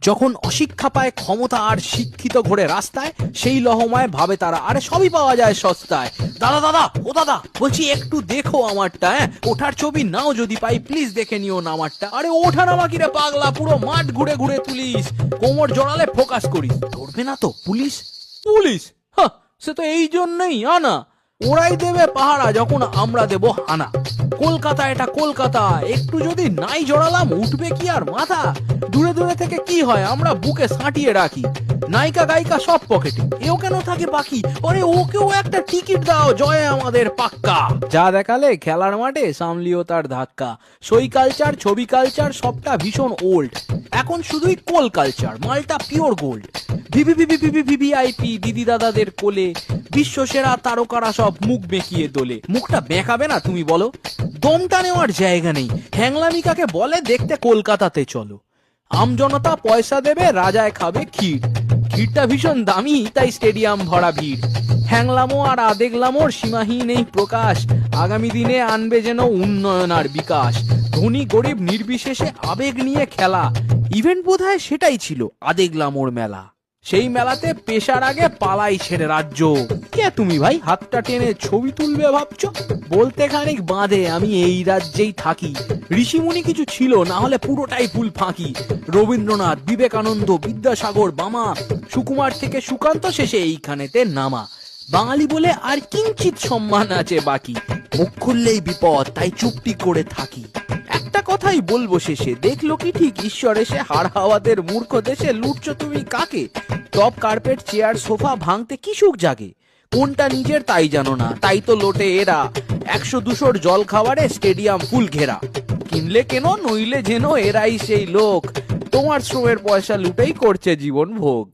যখন অশিক্ষা পায় ক্ষমতা আর শিক্ষিত ঘোরে রাস্তায়, সেই লহমায় ভাবে তারা আরে সবই পাওয়া যায় সস্তায়। দাদা দাদা ও দাদা, বলছি একটু দেখো আমারটা, ওঠার ছবি নাও যদি পাই প্লিজ দেখে নিও না আমারটা। আরে ওঠা নামা কিরে পাগলা, পুরো মাঠ ঘুরে ঘুরে তুলিস, কোমর জড়ালে ফোকাস করিস, ধরবে না তো পুলিশ? পুলিশ সে তো এই জন্যই আনা, ওরাই দেবে পাহারা যখন আমরা দেব হানা। কলকাতা এটা কলকাতা, একটু যদি নাই জড়ালাম উঠবে কি আর মাথা? দূরে দূরে থেকে কি হয় আমরা বুকে সাঁটিয়ে রাখি, নায়িকা গায়িকা সব পকেটে, এও কেন থাকে বাকি? আরে ওকেও একটা টিকিট দাও, জয় আমাদের পাক্কা। যা দেখালে খেলার মাঠে সামলিও তার ধাক্কা। সই কালচার ছবি কালচার সবটা ভীষণ ওল্ড, এখন শুধুই কোল কালচার, মালটা পিওর গোল্ড। ভিভিআইপি দিদি দাদাদের কোলে বিশ্ব সেরা তারকারা সব মুখ বেঁকিয়ে দোলে। মুখটা বেঁকাবে না তুমি বলো? দমটা নেওয়ার জায়গা নেই, হ্যাংলামি কাকে বলে দেখতে কলকাতাতে চলো। আমজনতা পয়সা দেবে, রাজায় খাবে ক্ষীর, ক্ষীরটা ভীষণ দামি তাই স্টেডিয়াম ভরা ভিড়। হ্যাংলামো আর আদেগলামোর সীমাহীন এই প্রকাশ, আগামী দিনে আনবে যেন উন্নয়ন আর বিকাশ। ধনী গরিব নির্বিশেষে আবেগ নিয়ে খেলা, ইভেন্ট বোধহয় সেটাই ছিল আদেগলামোর মেলা। সেই মেলাতে পেশার আগে পালাই ছেড়ে রাজ্য। কে তুমি ভাই হাতটা টেনে ছবি তুলবে ভাবছো? বলতে খানিক বাঁধে আমি এই রাজ্যেই থাকি, ঋষিমুনি কিছু ছিল না হলে পুরোটাই ফুল ফাঁকি। রবীন্দ্রনাথ বিবেকানন্দ বিদ্যাসাগর বামা, সুকুমার থেকে সুকান্ত শেষে এইখানেতে নামা। বাঙালি বলে আর কিঞ্চিত সম্মান আছে বাকি, মুখ খুললেই বিপদ তাই চুপটি করে থাকি। একটা কথাই বলবো শেষে, দেখলো কি ঠিক ঈশ্বর এসে হাড় হাওয়াদের মূর্খ দেশে লুটছো তুমি কাকে? টপ কার্পেট চেয়ার সোফা ভাঙতে কি সুখ জাগে, কোনটা নিজের তাই জানো না, তাই তো লোটে এরা 100-200 জল খাবারে স্টেডিয়াম ফুল ঘেরা। কিনলে কেন নইলে যেন এরাই সেই লোক, তোমার শ্রমের পয়সা লুটেই করছে জীবন ভোগ।